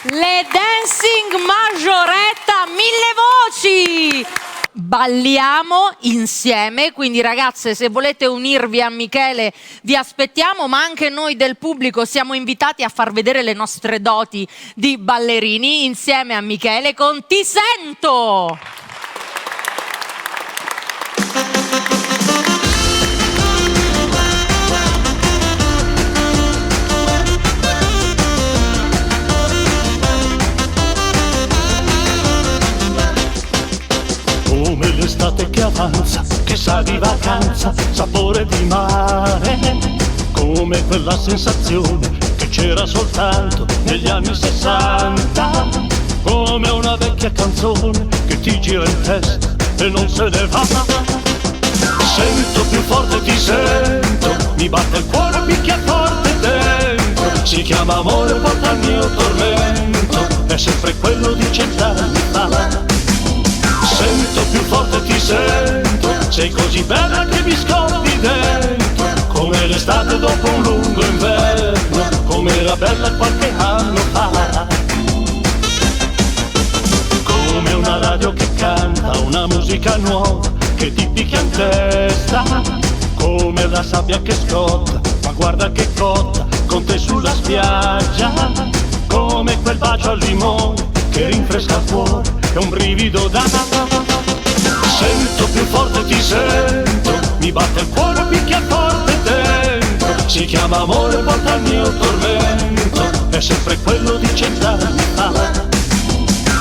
Le Dancing Majoretta, 1000 voci! Balliamo insieme, quindi ragazze, se volete unirvi a Michele vi aspettiamo, ma anche noi del pubblico siamo invitati a far vedere le nostre doti di ballerini insieme a Michele con Ti sento! Come l'estate che avanza, che sa di vacanza, sapore di mare. Come quella sensazione che c'era soltanto negli anni 60. Come una vecchia canzone che ti gira in testa e non se ne va. Sento più forte, ti sento, mi batte il cuore, picchia forte dentro. Si chiama amore, porta il mio tormento, è sempre quello di 100 anni fa. Sento più forte, ti sento, sei così bella che mi scoppi dentro. Come l'estate dopo un lungo inverno, come era bella qualche anno fa. Come una radio che canta una musica nuova che ti picchia in testa. Come la sabbia che scotta, ma guarda che cotta, con te sulla spiaggia. Come quel bacio al limone che rinfresca il cuore, è un brivido da. Sento più forte, ti sento, mi batte il cuore, picchia forte dentro. Si chiama amore, porta il mio tormento, è sempre quello di 100 anni fa.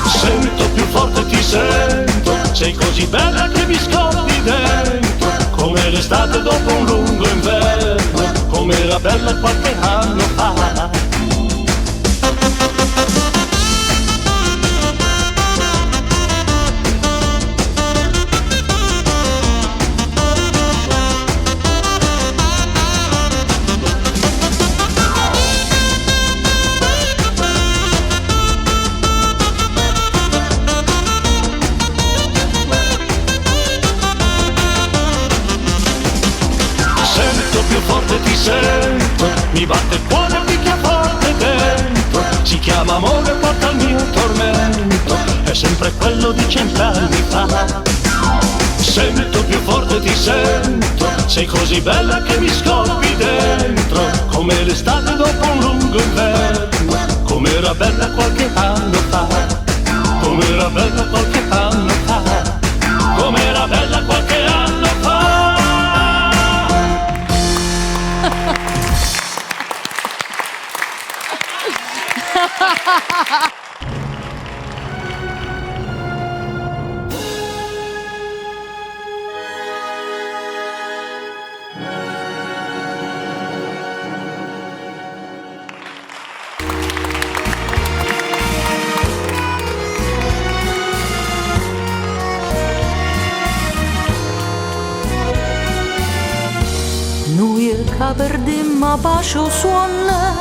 Sento più forte, ti sento, sei così bella che mi scoppi dentro. Come l'estate dopo un lungo inverno, come era bella qualche anno fa. Ti sento, mi batte il cuore, picchia forte dentro. Si chiama amore, porta il mio tormento, è sempre quello di 100 anni fa. Sento più forte, ti sento, sei così bella che mi scoppi dentro. Come l'estate dopo un lungo inverno, come era bella qualche anno fa. Come era bella qualche anno fa. Come era bella qualche anno fa. Noi che perdemmo pace o suona,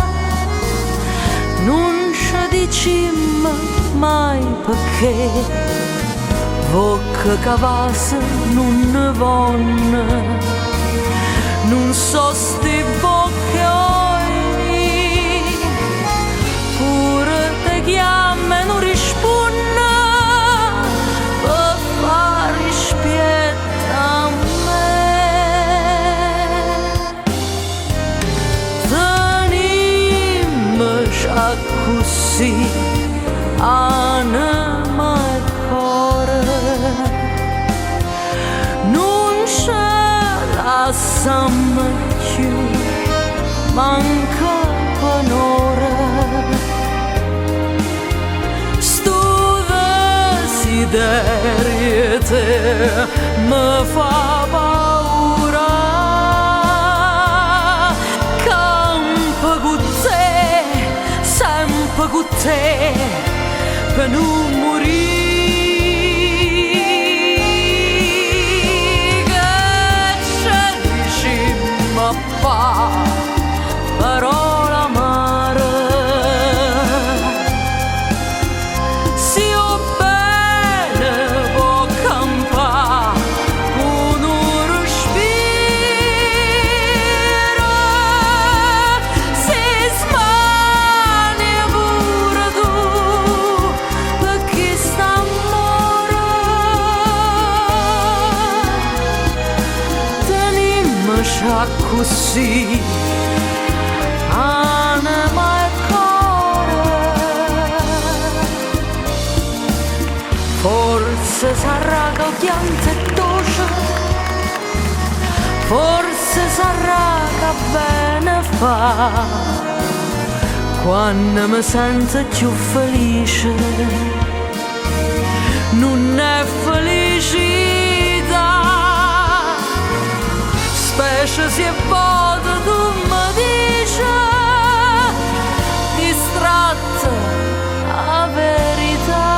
non ci dicimmo mai perché. Vocca cavase non ne vanno, non so sti bocche oi, pure te chiama e non risponde, per fare rispetto a me. Tenimmoci così, anima e cuore, non ce lasciamo più, manca un'ora. Sto desiderio te mi fa paura, campo con te, sempre con te, per non morire. Parola amara, se io bene può campare con un respiro, se smani pure tu. dimmi così, anima e cuore. Forse sarà che ho piante dolce, forse sarà che bene fa quando mi sento più felice. Non è felicità, specie se è volta tu mi dici distratta la verità.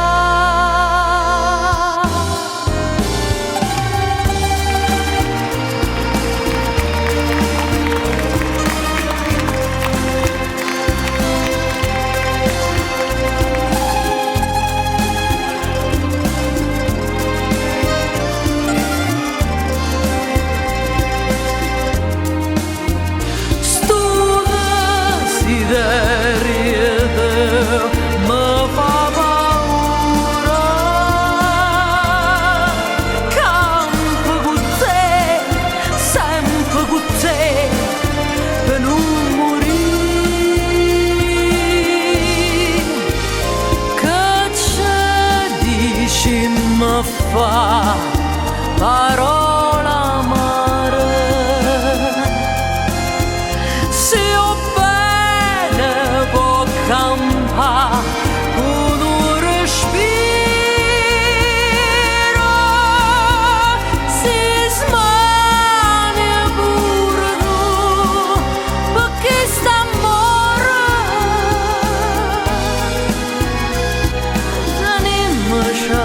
Mi fa paura, campo con te, sempre con te, per non morire. Che ci dici mi fa parola amare, se ho bene può campare con un respiro, si smania pure tu, perché sta amore tenimmoci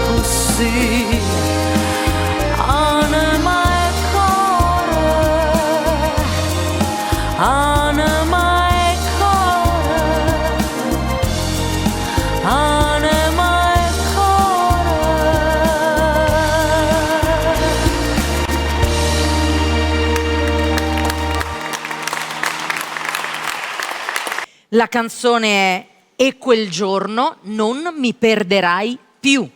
così, anima e cuore, anima e cuore, anima e cuore. La canzone è E quel giorno non mi perderai più.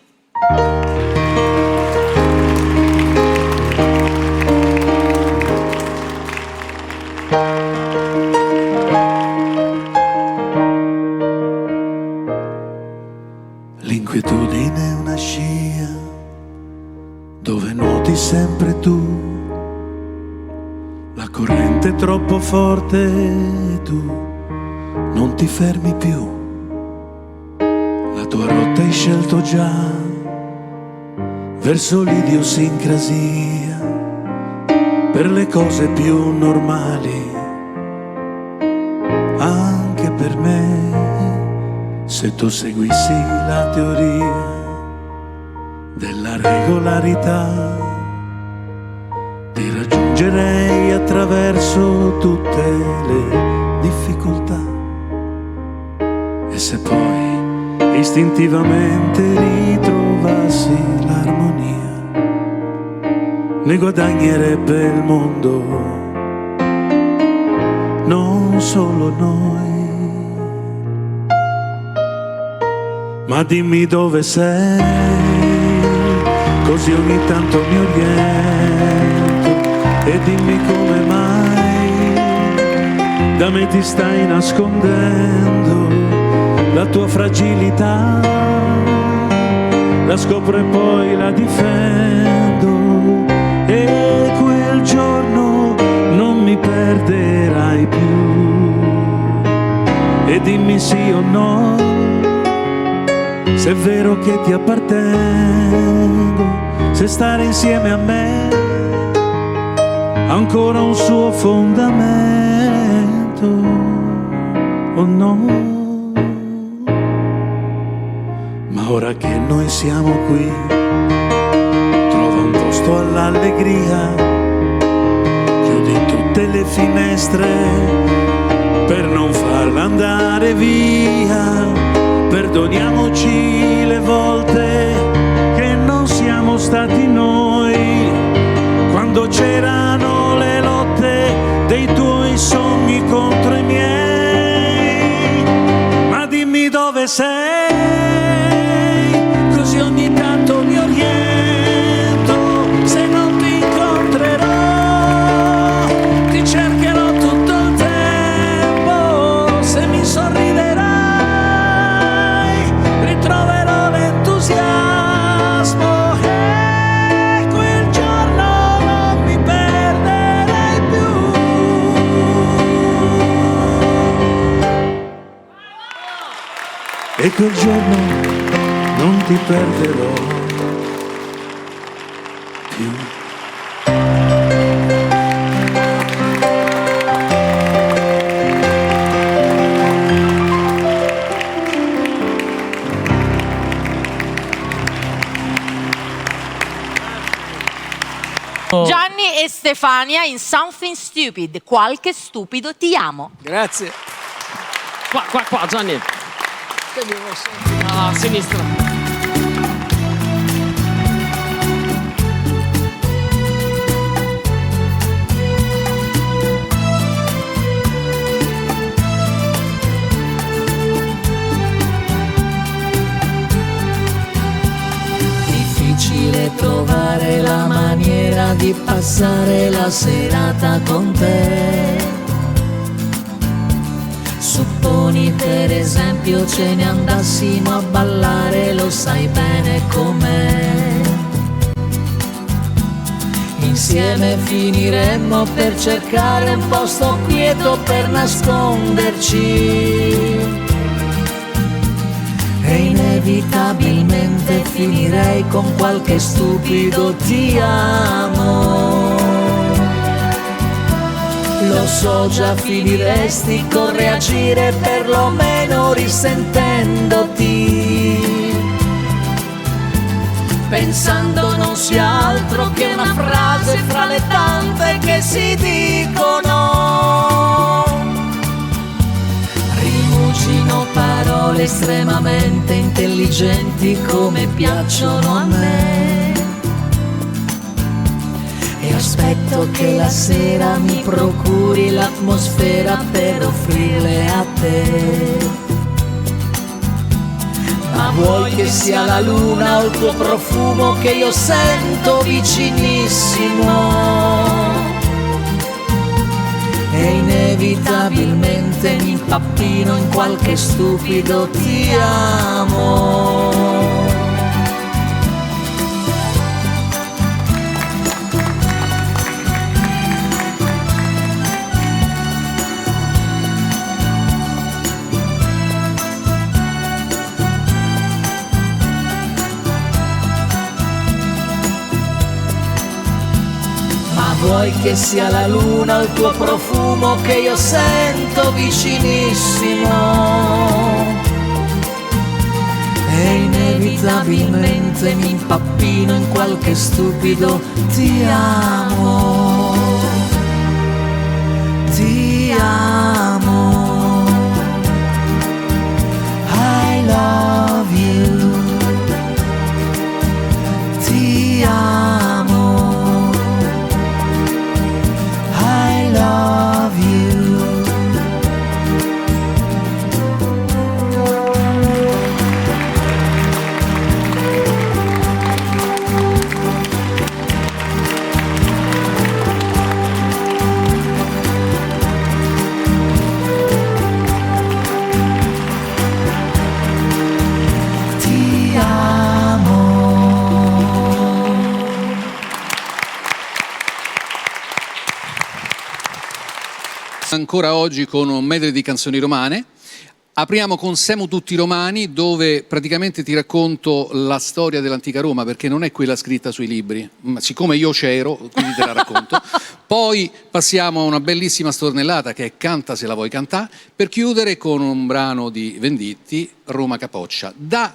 L'inquietudine è una scia dove nuoti sempre tu, la corrente è troppo forte e tu non ti fermi più, la tua rotta hai scelto già verso l'idiosincrasia, per le cose più normali, anche per me, se tu seguissi la teoria della regolarità, ti raggiungerei attraverso tutte le difficoltà. E se poi istintivamente ritrovassi l'armonia, ne guadagnerebbe il mondo, non solo noi. Ma dimmi dove sei, così ogni tanto mi oriento, e dimmi come mai da me ti stai nascondendo. La tua fragilità la scopro e poi la difendo, e quel giorno non mi perderai più. E dimmi sì o no, se è vero che ti appartengo, se stare insieme a me ha ancora un suo fondamento o no. Ma ora che noi siamo qui, trova un posto all'allegria, chiudi tutte le finestre per non farla andare via. Perdoniamoci le volte che non siamo stati noi, quando c'erano le lotte dei tuoi sogni contro i miei. Ma dimmi dove sei, così ogni tanto mi oriento, se non ti incontrerò e quel giorno non ti perderò più. Gianni e Stefania in Something Stupid, qualche stupido ti amo. Grazie. Qua, Gianni. A sinistra. Difficile trovare la maniera di passare la serata con te. Supponi per esempio ce ne andassimo a ballare, lo sai bene com'è. Insieme finiremmo per cercare un posto quieto per nasconderci. E inevitabilmente finirei con qualche stupido ti amo. Lo so già finiresti con reagire perlomeno risentendoti, pensando non sia altro che una frase fra le tante che si dicono. Rimugino parole estremamente intelligenti come piacciono a me, e aspetto che la sera mi procuri l'atmosfera per offrirle a te. Ma vuoi che sia la luna o il tuo profumo che io sento vicinissimo, e inevitabilmente mi impappino in qualche stupido ti amo. Vuoi che sia la luna o il tuo profumo che io sento vicinissimo, e inevitabilmente mi impappino in qualche stupido ti amo. Ti amo. I love you. Ti amo. Love you. Ti amo. Ancora oggi con un medley di canzoni romane. Apriamo con Siamo tutti romani, dove praticamente ti racconto la storia dell'antica Roma, perché non è quella scritta sui libri, ma siccome io c'ero, quindi te la racconto. Poi passiamo a una bellissima stornellata che è Canta se la vuoi cantà, per chiudere con un brano di Venditti, Roma Capoccia. Da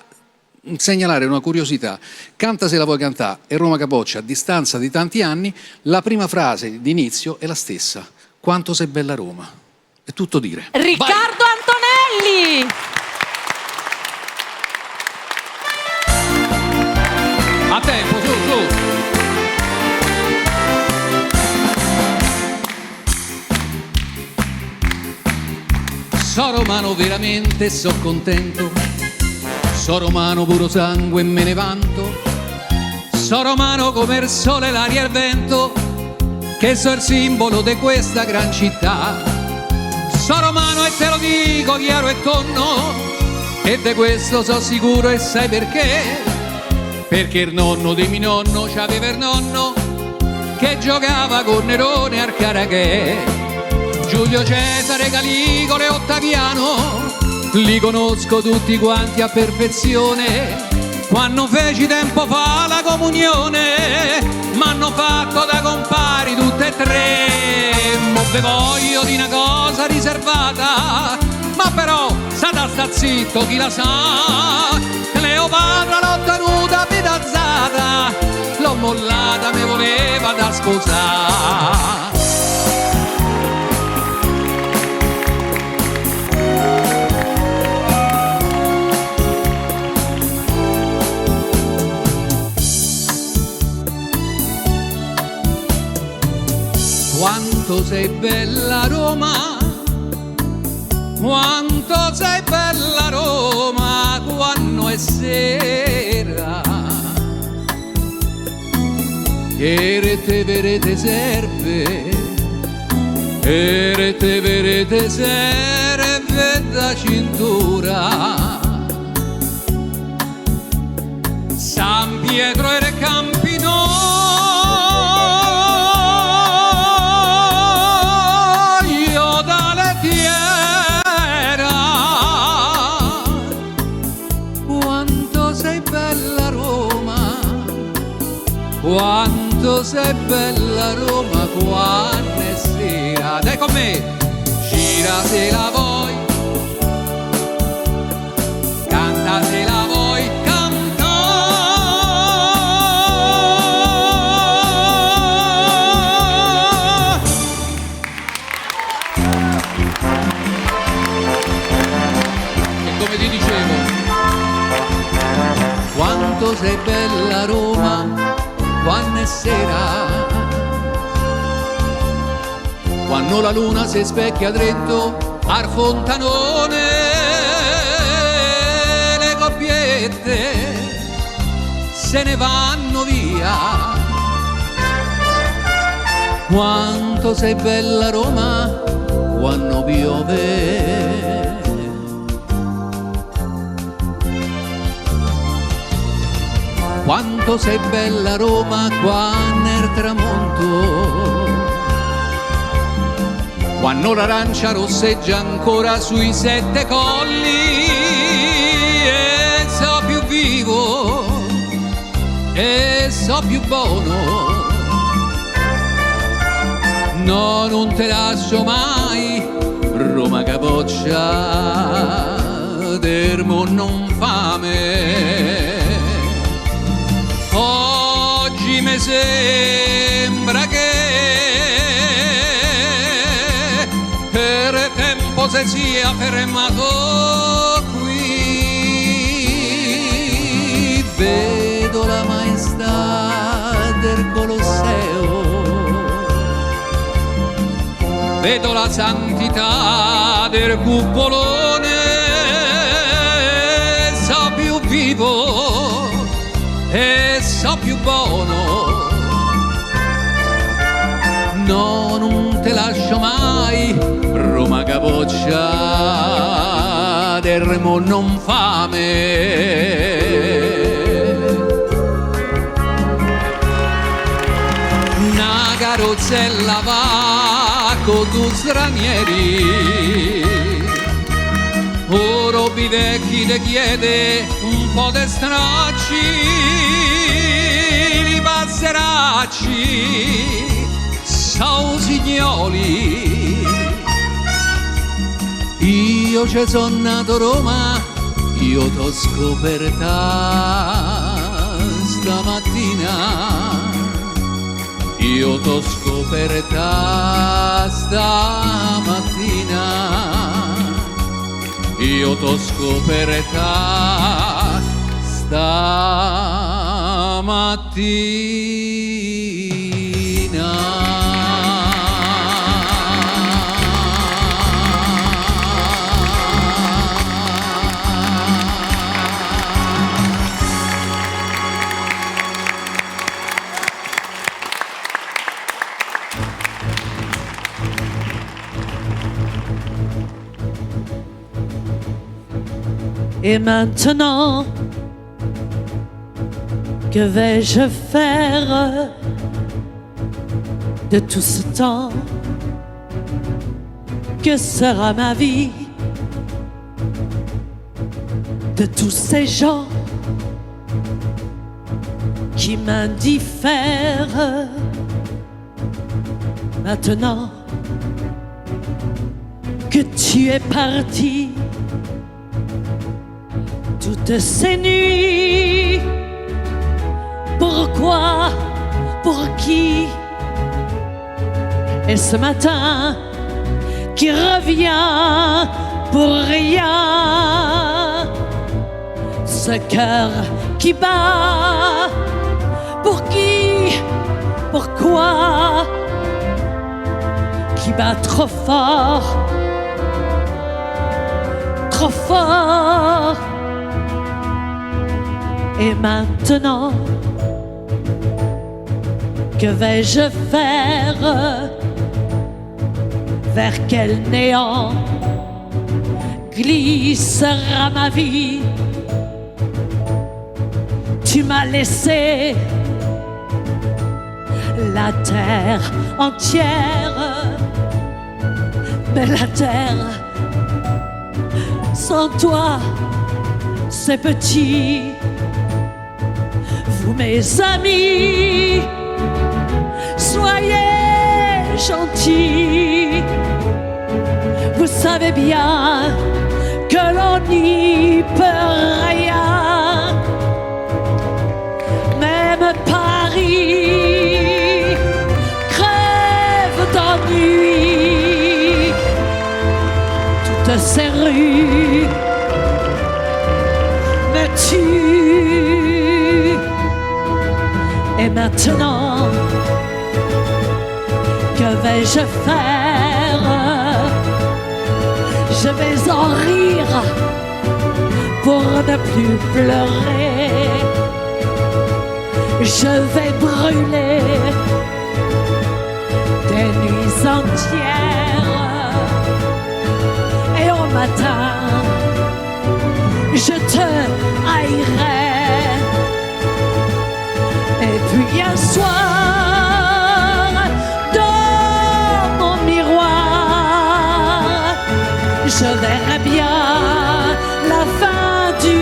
segnalare una curiosità: Canta se la vuoi cantà e Roma Capoccia, a distanza di tanti anni, la prima frase d'inizio è la stessa: quanto sei bella Roma. È tutto dire. Riccardo Antonelli! A tempo, su. So romano veramente, so contento. So romano puro sangue e me ne vanto. So romano come il sole, l'aria e il vento, che so il simbolo di questa gran città. So romano e te lo dico chiaro e tonno, e di questo so sicuro, e sai perché? Perché il nonno di mio nonno c'aveva il nonno che giocava con Nerone al caragè. Giulio Cesare, Caligula e Ottaviano li conosco tutti quanti a perfezione. Quando feci tempo fa la comunione, m'hanno fatto da compari tutte e tre. Mo ve voglio di una cosa riservata, ma però state sta zitto, chi la sa. Cleopatra l'ho tenuta fidanzata, l'ho mollata, me voleva da sposare. Quanto sei bella Roma, quanto sei bella Roma, quando è sera. Erete verete serve, erete verete serve da cintura. San Pietro era Campino, quanto sei bella Roma, quando è sera. Dai con me! Gira se la vuoi, canta se la vuoi, canta. E come ti dicevo, quanto sei bella Roma, quando è sera, quando la luna si specchia dritto al fontanone, le coppiette se ne vanno via. Quanto sei bella Roma, quando piove. Quanto sei bella Roma, quando è il tramonto, quando l'arancia rosseggia ancora sui 7 colli, e so più vivo, e so più buono. No, non te lascio mai, Roma capoccia, dermo non fame. Oggi mi sembra che per tempo si sia fermato qui. Vedo la maestà del Colosseo, vedo la santità del cupolone, so più vivo e so più buono. No, non te lascio mai, Roma capoccia, del remo non fame. Una carrozzella va con due stranieri, ora i vecchi te chiede un po' di stracci, i passeracci, so signoli. Io ci sono nato Roma, io t'ho scoperta stamattina, io t'ho scoperta stamattina. Io t'ho scoperta stamattina. Et maintenant, que vais-je faire de tout ce temps? Que sera ma vie? de tous ces gens qui m'indiffèrent. Maintenant que tu es parti, toutes ces nuits, pourquoi, pour qui? Et ce matin qui revient pour rien, ce cœur qui bat, pour qui, pourquoi, qui bat trop fort, trop fort. Et maintenant, que vais-je faire? Vers quel néant glissera ma vie? Tu m'as laissé la terre entière, mais la terre sans toi, c'est petit. Vous, mes amis, soyez gentils. Vous savez bien que l'on n'y peut rien. Même Paris crève d'ennui. Toutes ces rues me tuent. Et maintenant, que vais-je faire? Je vais en rire pour ne plus pleurer. Je vais brûler des nuits entières. Et au matin, je te haïrai. Et puis un soir, dans mon miroir, je verrai bien la fin du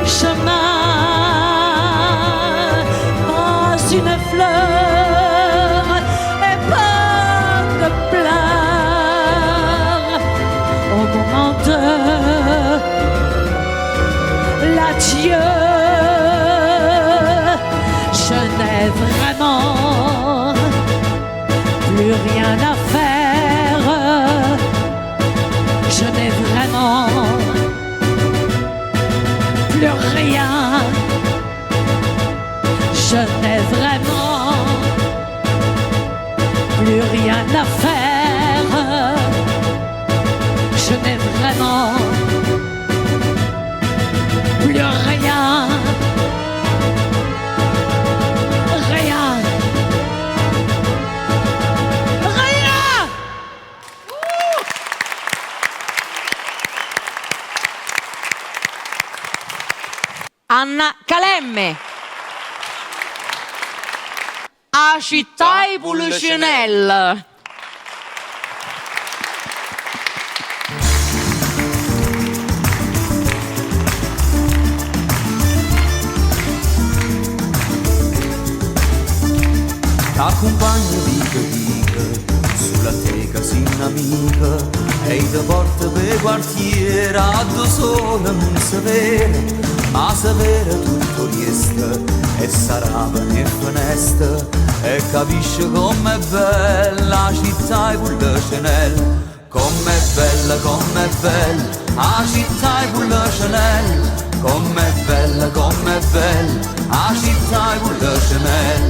chemin. Pas une fleur et pas de pleurs au moment de l'adieu. Je n'ai vraiment plus rien à faire. Je n'ai vraiment plus rien. Je n'ai vraiment plus rien à faire. Je n'ai vraiment plus rien. Anna Calemme. A città evolutionnelle. T'accompagno dica sulla teca sin amica e ti porto per quartiere a due sole non sapere. Ma sapere tutto riesce e sarà per finestra e capisce com'è bella la città e quella Chanel. Com'è bella la città e quella Chanel. Com'è bella la città e quella Chanel.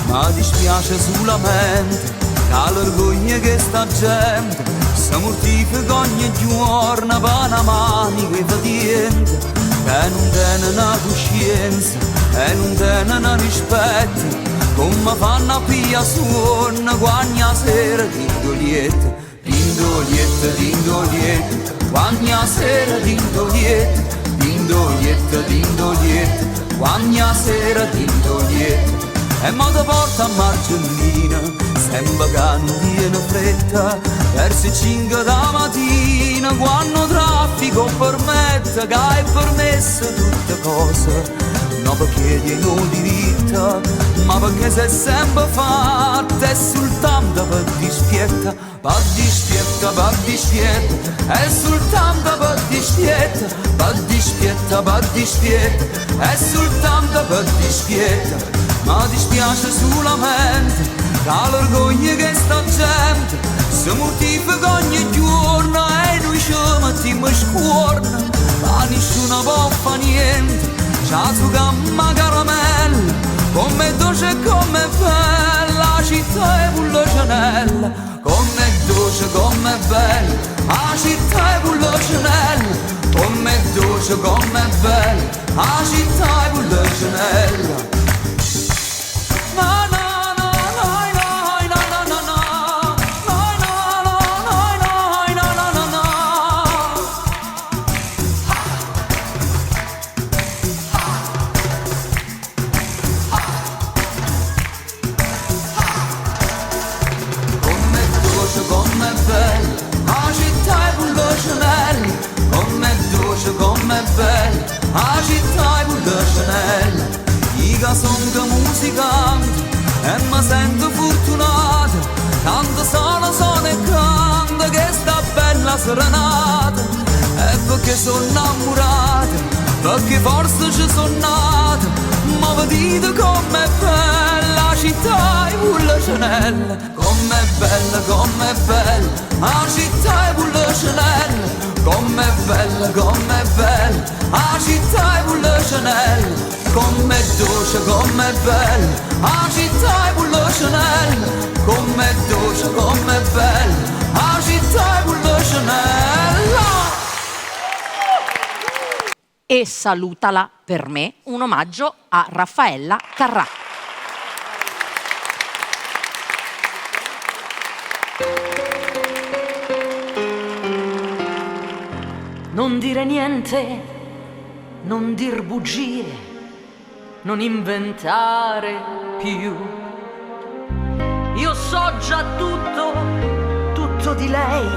Ma dispiace solamente che l'orgoglio che sta gente si mortifica ogni giorno per una manica e patiente. E non tenen una coscienza e non tenen rispetto, come fanno a pia suona quando a sera dindolietta, dindolietta, dindolietta, quando a sera dindolietta, dindolietta, dindolietta, quando a sera dindolietta. E mo te porta a Marcellina, sembra che non viene fretta, verso 5 da mattina, quando traffico permette che hai permesso tutte cose, non perché ti hanno diritto, ma perché sei sempre fatta e soltanto per dispietta, per dispietta, per dispietta, è soltanto per dispietta, per dispietta, per dispietta, è soltanto per dispietta, ma dispiace solamente che l'orgoglio che sta gente si mortifica ogni giorno e noi ci mettiamo scuorna, ma nessuno può fa niente, c'ha su gamma caramella, come dolce e come bella, la città è Pullocenella, come dolce, come bella, la città è Pullocenella, come dolce, come bella, la città è Pullocenella. La città è Pullocenella, io sono musicante e mi sento fortunato, tanto sono e canto che sta bella serenata, e perché sono innamorato, perché forse ci sono nato, ma vedete com'è bella la città è Pullocenella, com'è bella, la città è Pullocenella. Com'è bella, la città è Pullocenella, com'è dolce, com'è bella, la città è Pullocenella, com'è dolce, com'è bella, la città è Pullocenella. E salutala per me, un omaggio a Raffaella Carrà. Non dire niente, non dir bugie, non inventare più. Io so già tutto, tutto di lei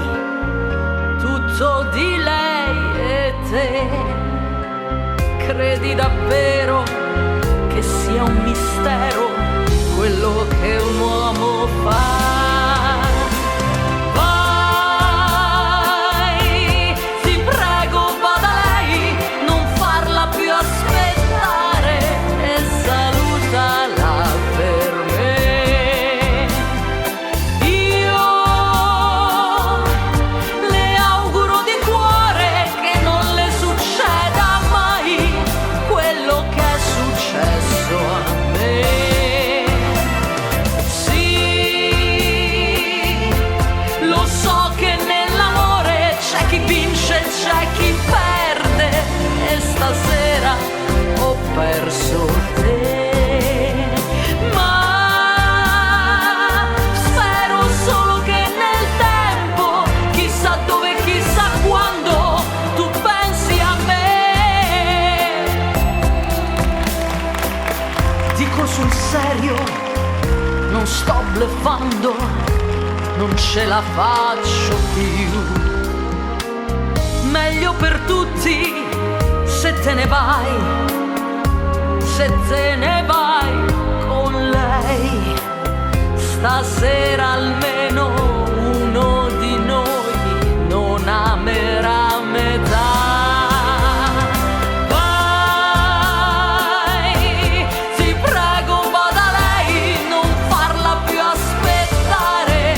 e te. Credi davvero che sia un mistero quello che un uomo fa? Perso te, ma spero solo che nel tempo, chissà dove, chissà quando, tu pensi a me. Dico sul serio, non sto bluffando, non ce la faccio più. Meglio per tutti se te ne vai, se te ne vai con lei. Stasera almeno uno di noi non amerà metà. Vai, ti prego vada lei, non farla più aspettare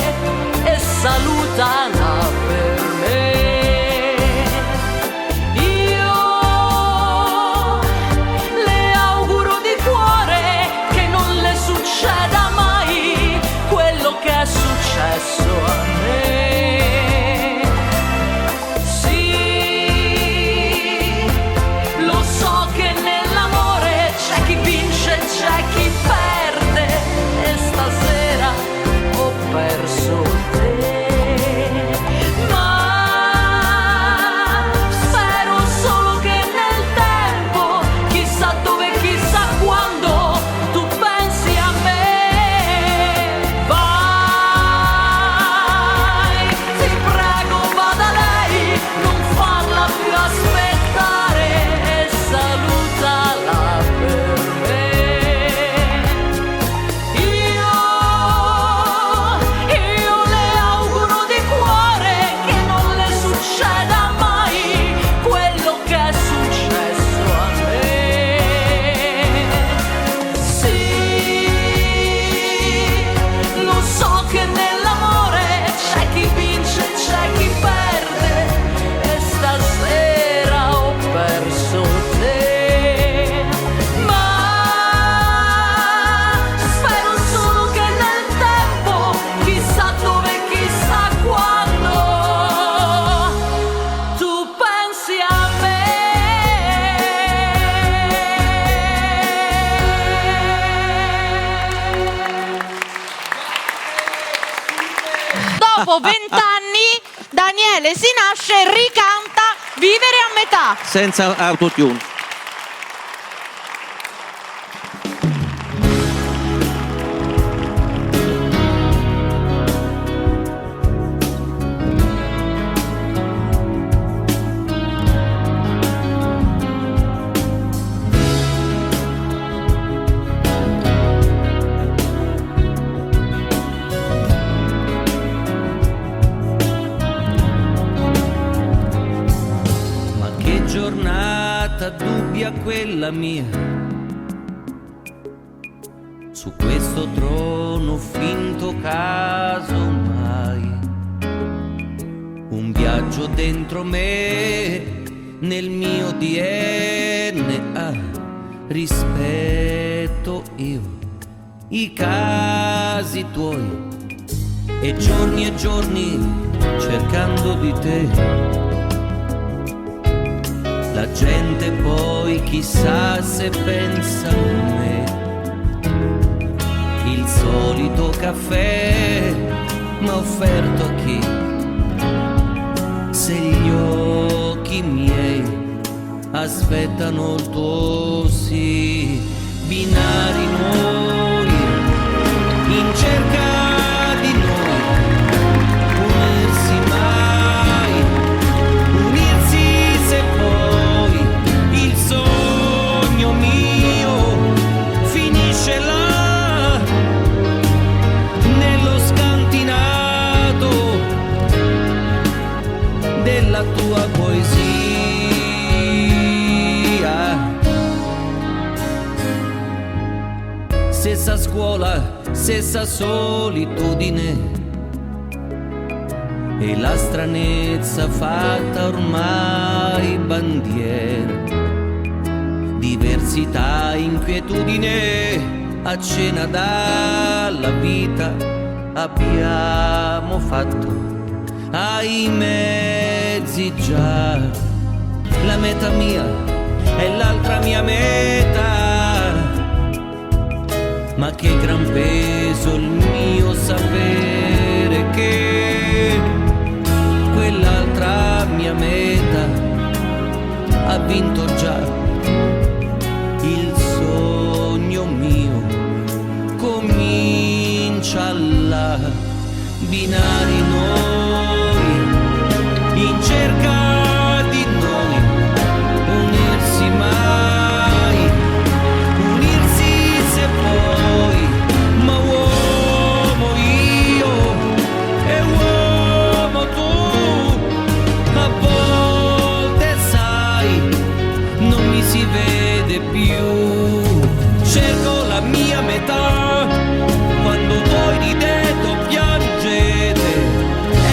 e salutala per me. Succeda mai quello che è successo anni Daniele Sinasce ricanta Vivere a metà. Senza autotune. Giornata dubbia quella mia, su questo trono finto casomai, un viaggio dentro me, nel mio DNA, rispetto io i casi tuoi e giorni cercando di te. La gente poi chissà se pensa a me, il solito caffè m'ha offerto a chi, se gli occhi miei aspettano il tuo sì, binari noi, in cerca di noi, unirsi mai, unirsi se poi il sogno mio finisce là, nello scantinato della tua poesia. Stessa scuola, stessa solitudine e la stranezza fatta ormai bandiera, diversità, inquietudine, a cena dalla vita abbiamo fatto ai mezzi già, la metà mia e l'altra mia metà, ma che gran peso il mio sapere che quell'altra mia meta ha vinto già, il sogno mio comincia là, binari noi, in cerca di noi, unirsi mai, unirsi se poi, ma uomo io e uomo tu, a volte sai, non mi si vede più, cerco la mia metà, quando voi ridete o piangete,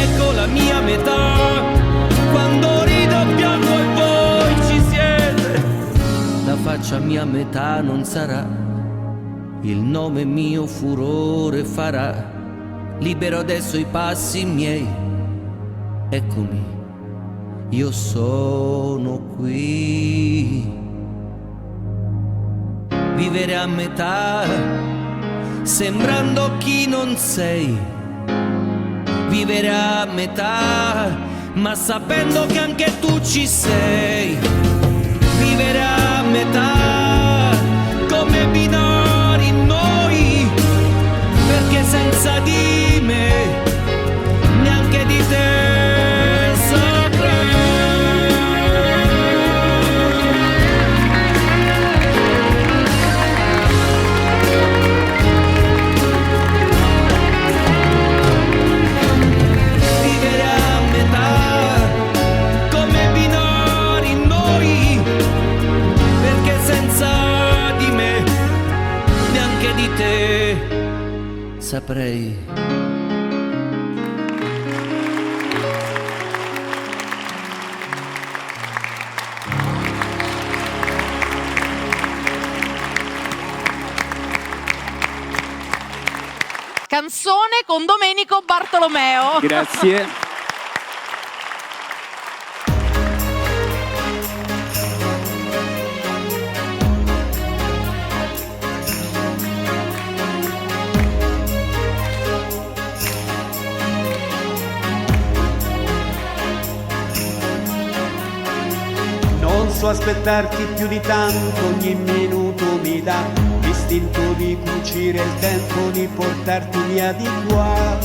ecco la mia metà, quando rido o piango e voi ci siete, la faccia mia metà non sarà, il nome mio furore farà, libero adesso i passi miei, eccomi, io sono qui. Vivere a metà, sembrando chi non sei, vivere a metà, ma sapendo che anche tu ci sei, vivere a metà, come binari noi, perché senza di me, neanche di te saprei. Saprei. Canzone con Domenico Bartolomeo. Grazie. posso aspettarti più di tanto, ogni minuto mi dà l'istinto di cucire il tempo, di portarti via di qua.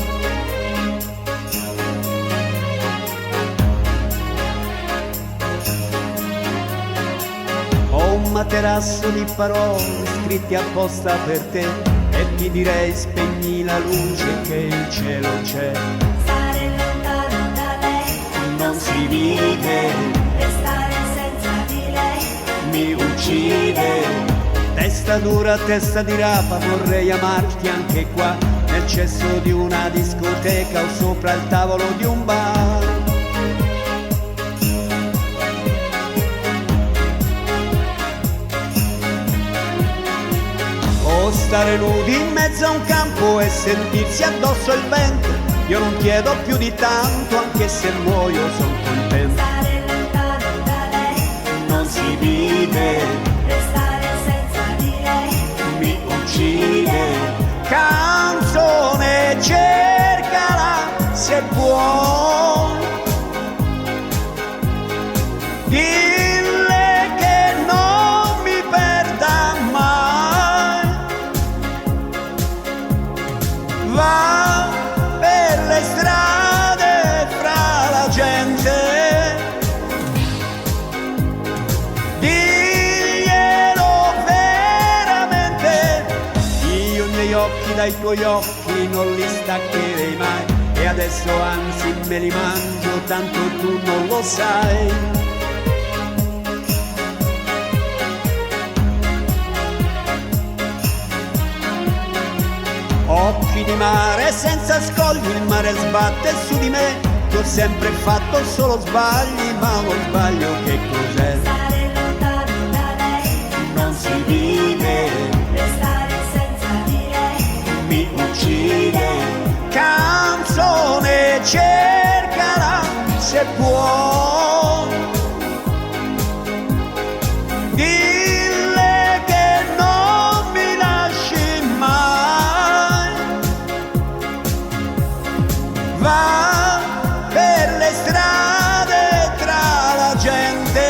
Ho un materasso di parole scritti apposta per te e ti direi spegni la luce che il cielo c'è. Stare lontano da lei Non si vive, restare senza di lei mi uccide. Testa dura, testa di rapa, vorrei amarti anche qua, nel cesso di una discoteca o sopra il tavolo di un bar. O stare nudi in mezzo a un campo e sentirsi addosso il vento. Io non chiedo più di tanto, anche se muoio son contento. Stare lontano da lei Non si vive, restare senza di lei mi uccide. Canzone, cercala se puoi. Dille che non mi perda mai. Va per le strade fra la gente. Diglielo veramente. Io i miei occhi dai tuoi occhi non li staccherei mai. E adesso anzi me li mangio, tanto tu non lo sai. Occhi di mare senza scogli, il mare sbatte su di me. Io ho sempre fatto solo sbagli, ma lo sbaglio che cos'è? Stare lontano da lei Non si vive, restare senza di lei mi uccide. Canzone, cercala se puoi. Dille che non mi lasci mai. Va per le strade tra la gente.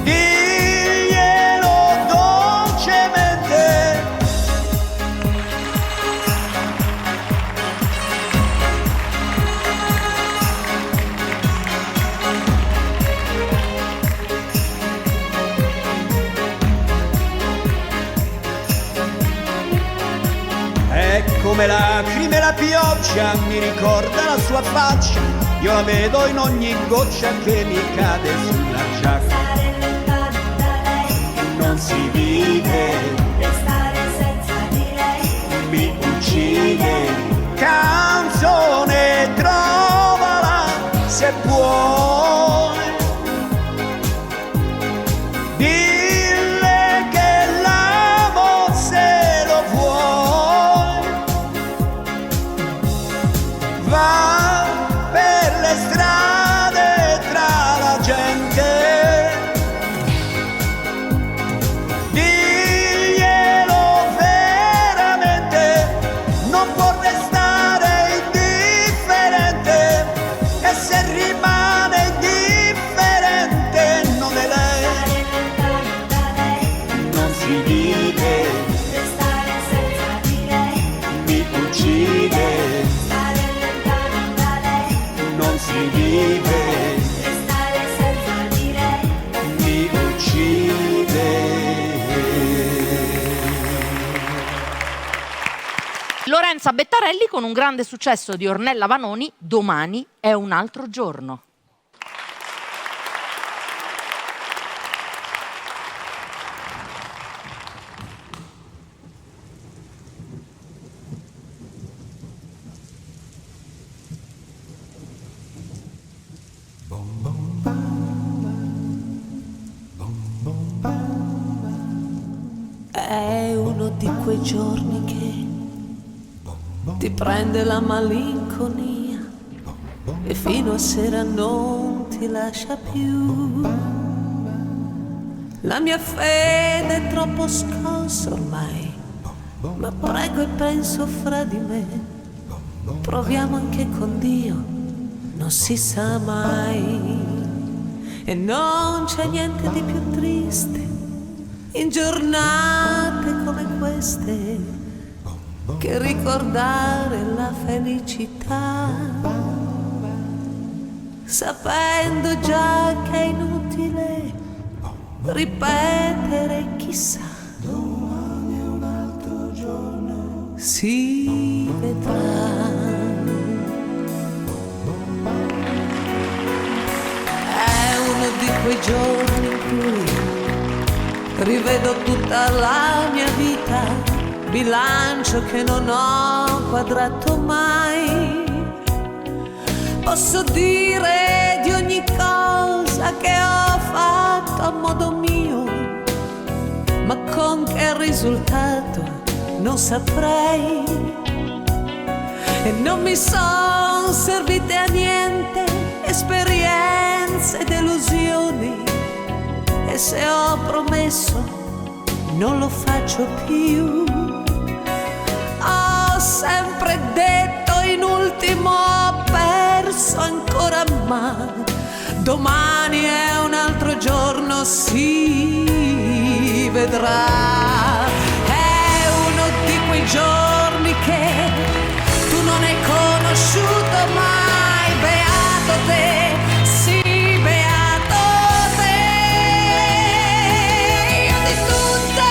Diglielo dolcemente. È come lacrime la pioggia, mi ricorda la sua faccia. Io la vedo in ogni goccia che mi cade sulla giacca. Stare lontano da lei Non si vive, restare senza di lei mi uccide. Canzone, trovala se puoi. Dille che l'amo se lo vuoi. Va per le strade tra la gente. Diglielo veramente, non può restare indifferente. E se rimane indifferente non è lei. Stare lontano da lei Non si vive, restare senza di lei mi uccide. Stare lontano da lei Non si vive, restare senza di lei mi uccide. Lorenza Bettarelli con un grande successo di Ornella Vanoni, Domani è un altro giorno. È uno di quei giorni che ti prende la malinconia e fino a sera non ti lascia più. La mia fede è troppo scossa ormai, ma prego e penso fra di me. Proviamo anche con Dio, non si sa mai. E non c'è niente di più triste in giornate come queste che ricordare la felicità, sapendo già che è inutile ripetere chissà. Domani è un altro giorno, si vedrà. È uno di quei giorni in cui rivedo tutta la mia vita, bilancio che non ho quadrato mai. Posso dire di ogni cosa che ho fatto a modo mio, ma con che risultato non saprei. E non mi son servite a niente esperienze ed illusioni, e se ho promesso non lo faccio più. Ho sempre detto in ultimo ho perso ancora, ma domani è un altro giorno, si vedrà. È uno di quei giorni che tu non hai conosciuto mai. Beato te, sì, beato te. Io di tutta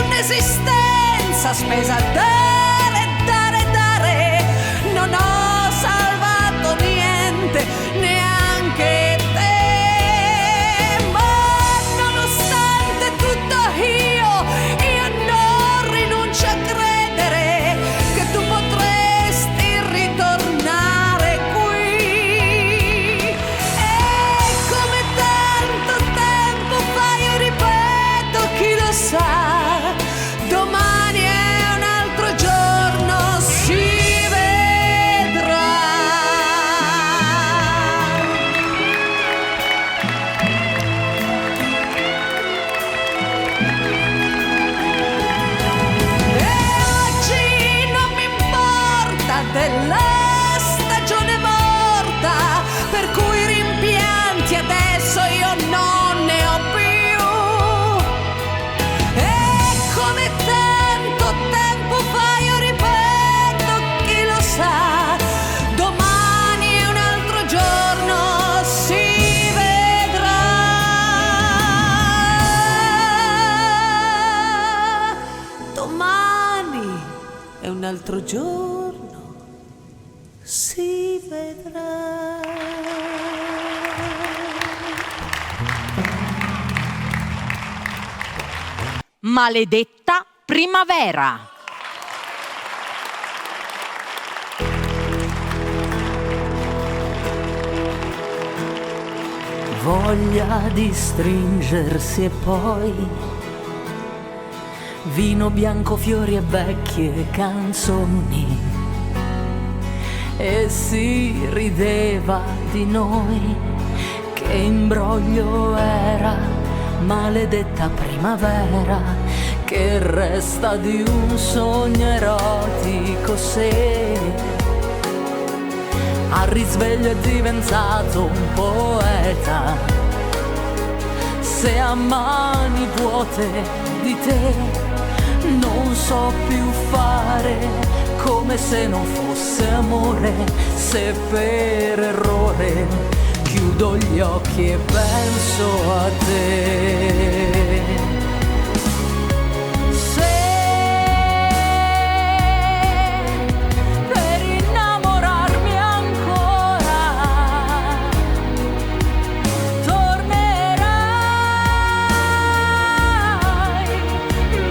un'esistenza spesa a dare, dare, dare, non ho salvato niente, neanche te. Ma nonostante tutto io non rinuncio a credere che tu potresti ritornare qui. E come tanto tempo fa io ripeto, chi lo sa, domani è un altro giorno, si vedrà. E oggi non mi importa della stagione morta, per cui rimpianti adesso io non ne ho più. E come tanto tempo fa io ripeto, chi lo sa, domani è un altro giorno, si vedrà. Domani è un altro giorno, si vedrà. Maledetta primavera. Voglia di stringersi e poi vino bianco, fiori e vecchie canzoni, e si rideva di noi, che imbroglio era. Maledetta primavera, che resta di un sogno erotico se al risveglio è diventato un poeta. Se a mani vuote di te non so più fare, come se non fosse amore, se per errore chiudo gli occhi e penso a te. Se per innamorarmi ancora tornerai,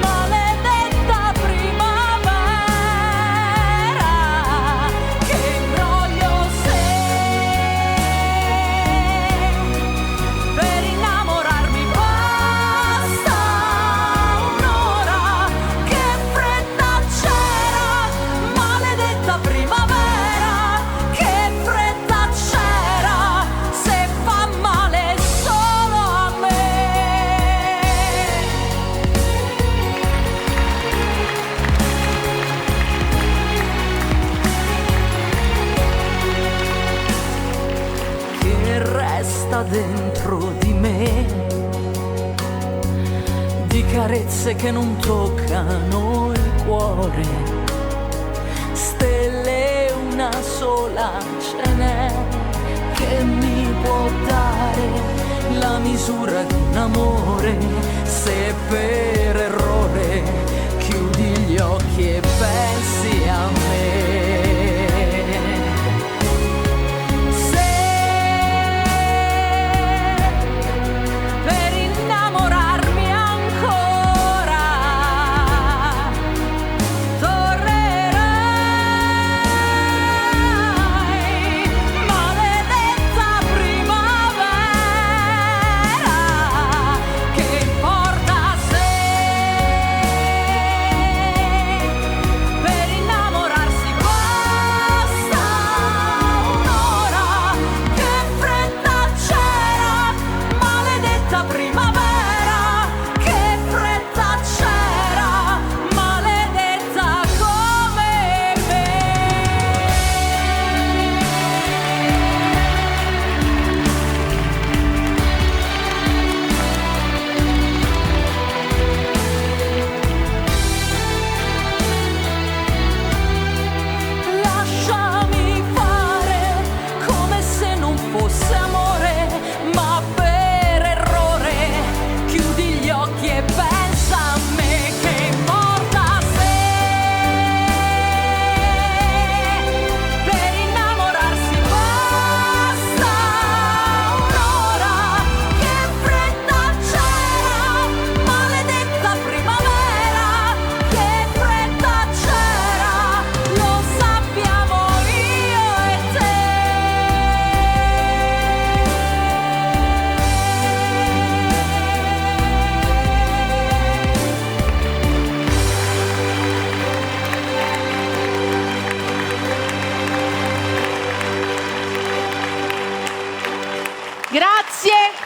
maledetta primavera, che imbroglio sei. Per innamorarmi basta sta dentro di me, di carezze che non toccano il cuore, stelle una sola ce n'è che mi può dare la misura di un amore, se per errore chiudi gli occhi e pensi a me.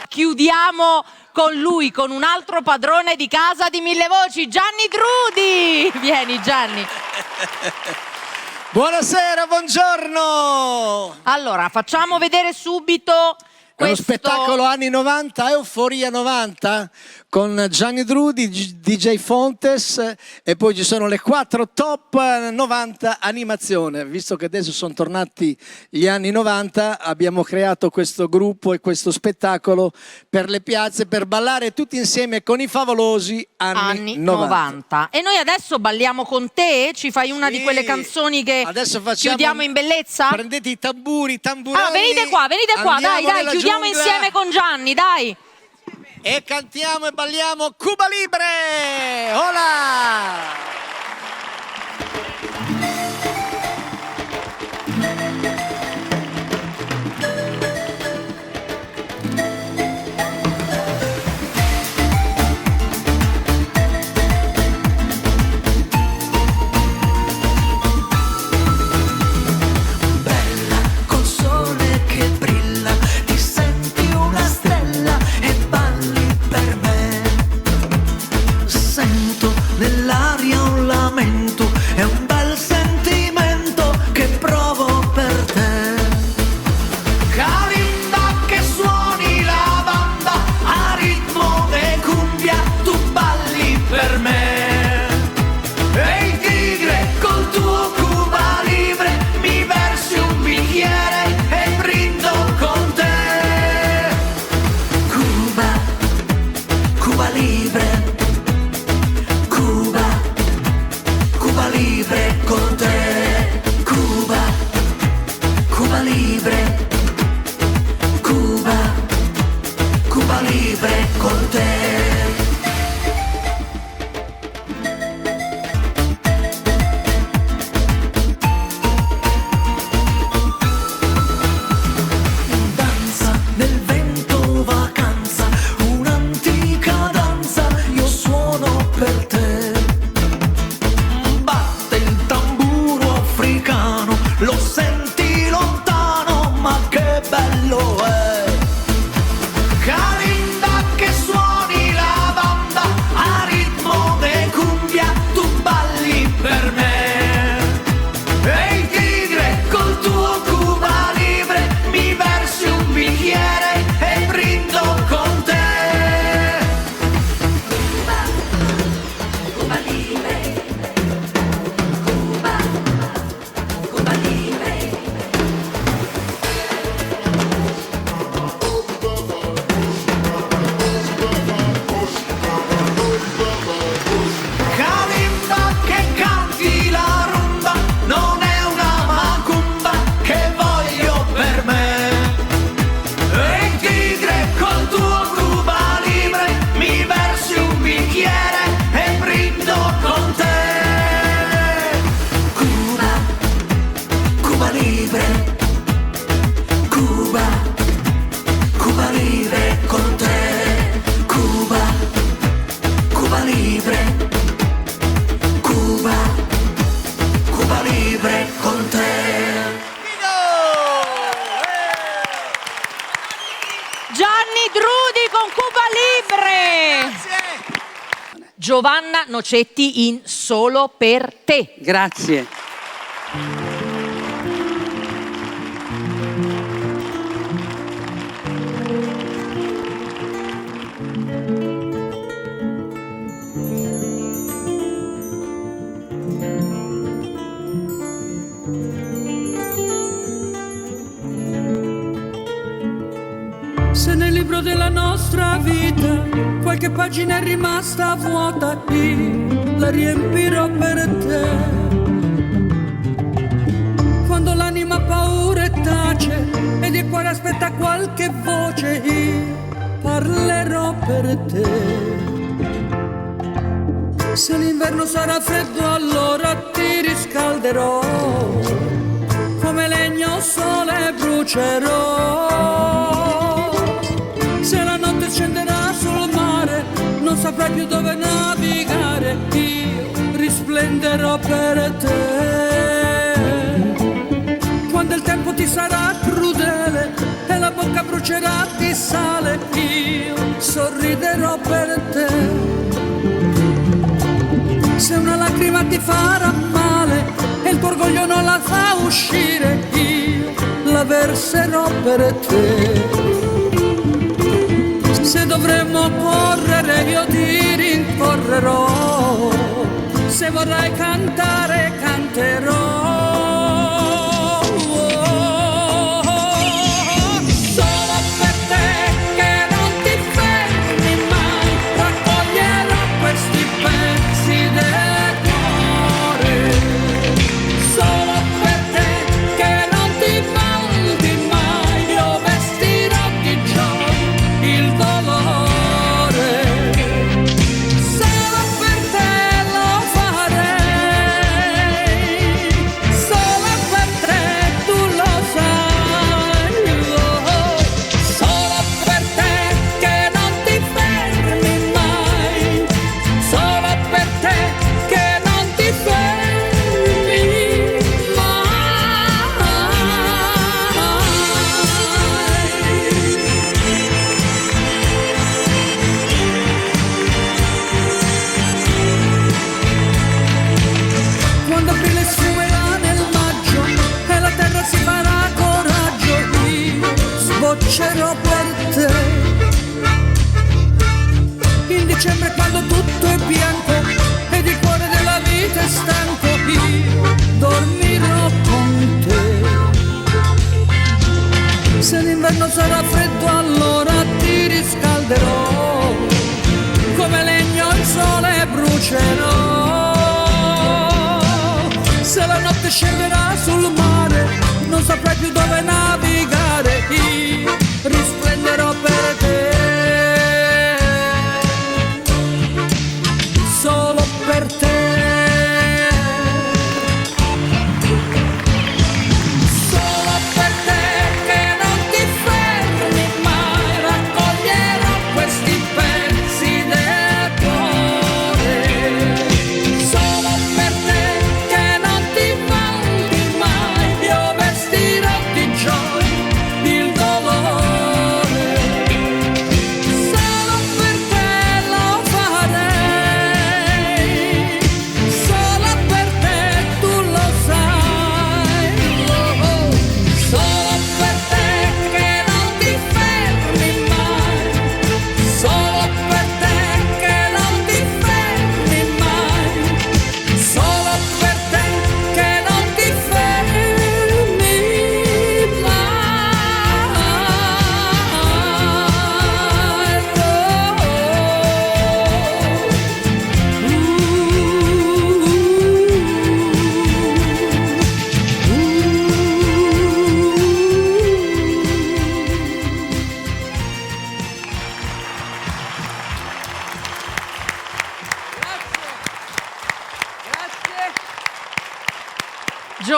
Chiudiamo con lui, con un altro padrone di casa di Mille Voci, Gianni Drudi. Vieni Gianni. Buonasera, buongiorno. Allora, facciamo vedere subito Lo spettacolo anni 90, Euforia 90, con Gianni Drudi, DJ Fontes, e poi ci sono le 4 top 90 animazione. Visto che adesso sono tornati gli anni 90, abbiamo creato questo gruppo e questo spettacolo per le piazze, per ballare tutti insieme con i favolosi anni 90. E noi adesso balliamo con te? Ci fai una di quelle canzoni che chiudiamo in bellezza? Prendete i tamburi, tamburelli. Ah, venite qua, dai, chiudiamo insieme con Gianni, dai. E cantiamo e balliamo Cuba Libre! Hola! Nell'aria un lamento, è un bel sentimento che provo per te. Calimba che suoni la banda, a ritmo de cumbia tu balli per me. Ehi tigre, col tuo Cuba Libre, mi versi un bicchiere e brindo con te. Cuba, Cuba Libre, Cuba Libre con te, Cuba, Cuba Libre, Cuba, Cuba Libre con te. Danza nel vento, vacanza, un'antica danza, io suono per te. Lo senti lontano, ma che bello è. Calimba che suoni la banda, a ritmo de cumbia tu balli per me. Ehi tigre, col tuo Cuba Libre, mi versi un bicchiere e Libre, Cuba, Cuba Libre con te, Cuba, Cuba Libre, Cuba, Cuba Libre con te. Gianni Drudi con Cuba Libre. Giovanna Nocetti in Solo per te. Grazie. Se nel libro della nostra vita qualche pagina è rimasta vuota, io la riempirò per te. Quando l'anima ha paura e tace ed il cuore aspetta qualche voce, io parlerò per te. Se l'inverno sarà freddo allora ti riscalderò, come legno sole brucerò. Se la notte scenderà sul mare, non saprai più dove navigare, io risplenderò per te. Quando il tempo ti sarà crudele e la bocca brucerà di sale, io sorriderò per te. Se una lacrima ti farà male e il tuo orgoglio non la fa uscire, io la verserò per te. Se dovremmo correre io ti rincorrerò, se vorrai cantare canterò. Solo per te che non ti fermi mai, raccoglierò questi pezzi del cuore. Solo per te che non ti vanti mai, io vestirò di gioia il dolore. Solo per te lo farei, solo per te tu lo sai. Solo per te che non ti fermi mai, solo per te che non ti fermi Quando aprile sfumerà nel maggio e la terra si farà coraggio, io sboccerò per te. In dicembre quando tutto è bianco ed il cuore della vita è stanco, io dormirò con te. Se l'inverno sarà freddo allora ti riscalderò, come legno il sole brucerò. Se la notte scenderà sul mare, non saprai più dove navigare, io risplenderò per te. Solo per te. Solo per te che non ti fermi mai, raccoglierò questi pezzi del cuore. Solo per te che non ti vanti mai, io vestirò di gioia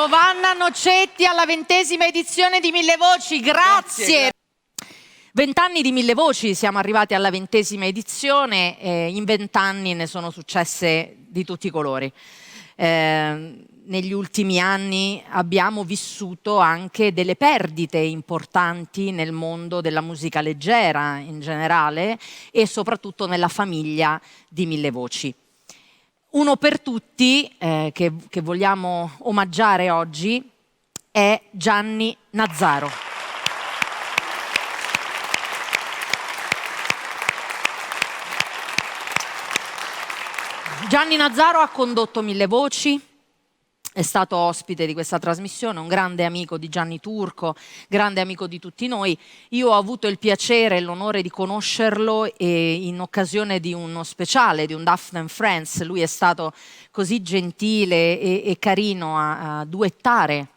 Giovanna Nocetti alla 20ª edizione di Mille Voci, grazie. 20 anni di Mille Voci, siamo arrivati alla 20ª edizione, in 20 anni ne sono successe di tutti i colori. Negli ultimi anni abbiamo vissuto anche delle perdite importanti nel mondo della musica leggera in generale e soprattutto nella famiglia di Mille Voci. Uno per tutti che vogliamo omaggiare oggi è Gianni Nazzaro. Gianni Nazzaro ha condotto Mille Voci, è stato ospite di questa trasmissione, un grande amico di Gianni Turco, grande amico di tutti noi. Io ho avuto il piacere e l'onore di conoscerlo in occasione di uno speciale, di un Daft & Friends. Lui è stato così gentile e carino a duettare,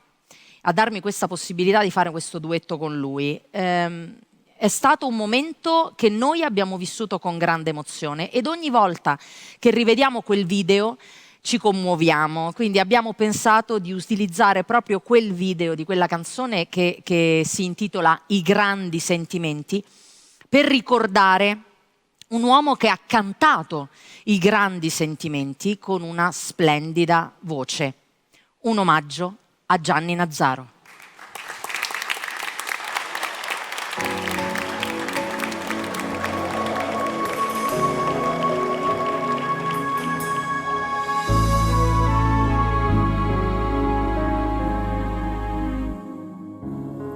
a darmi questa possibilità di fare questo duetto con lui. È stato un momento che noi abbiamo vissuto con grande emozione ed ogni volta che rivediamo quel video ci commuoviamo, quindi abbiamo pensato di utilizzare proprio quel video di quella canzone che si intitola I grandi sentimenti per ricordare un uomo che ha cantato i grandi sentimenti con una splendida voce. Un omaggio a Gianni Nazzaro.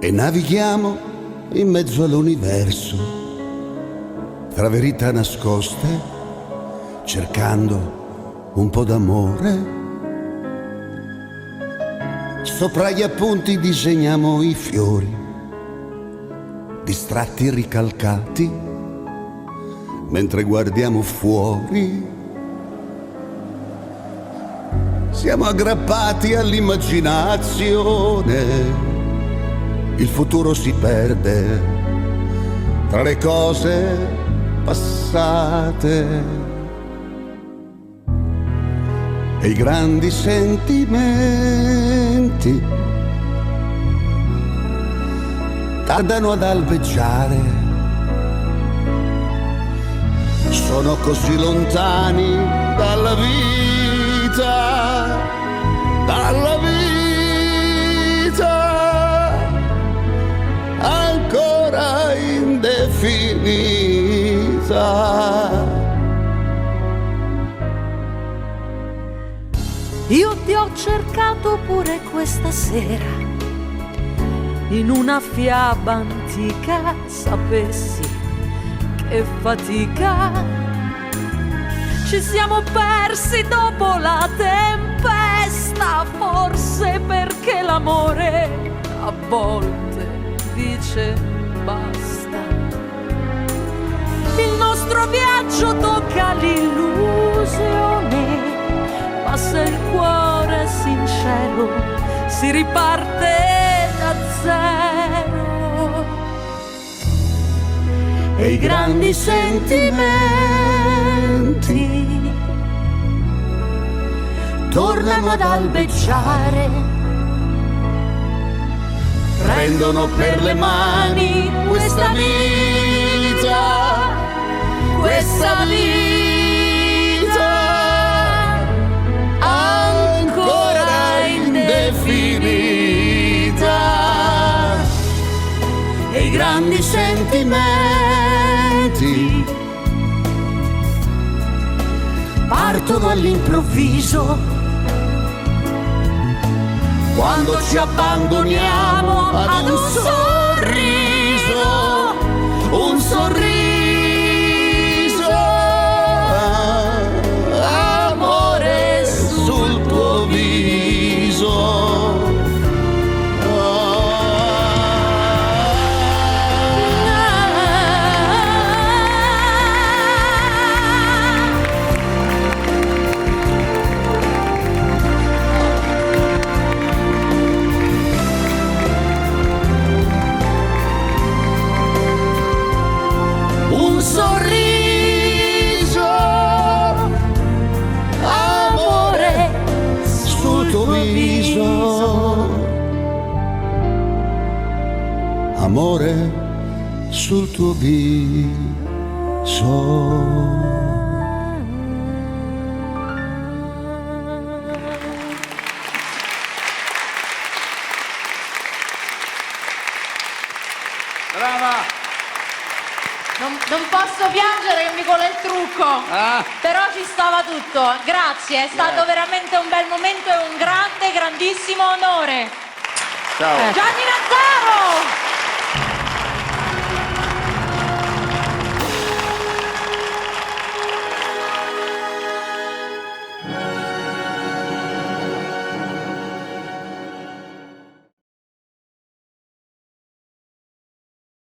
E navighiamo in mezzo all'universo, tra verità nascoste, cercando un po' d'amore. Sopra gli appunti disegniamo i fiori, distratti e ricalcati, mentre guardiamo fuori. Siamo aggrappati all'immaginazione. Il futuro si perde tra le cose passate e i grandi sentimenti tardano ad albeggiare. Sono così lontani dalla vita, dalla vita. Ancora indefinita. Io ti ho cercato pure questa sera, in una fiaba antica, sapessi che fatica. Ci siamo persi dopo la tempesta, forse perché l'amore a volte dice basta. Il nostro viaggio tocca l'illusione, ma se il cuore è sincero si riparte da zero. E i grandi sentimenti tornano ad albeggiare, prendono per le mani questa vita, questa vita ancora indefinita. E i grandi sentimenti partono all'improvviso, quando ci abbandoniamo ad un sorriso, un sorriso, amore sul tuo viso. amore sul tuo viso. Brava! Non posso piangere che mi cola il trucco, però ci stava tutto. Grazie, è stato veramente un bel momento e un grandissimo onore. Ciao! Gianni Nazzaro!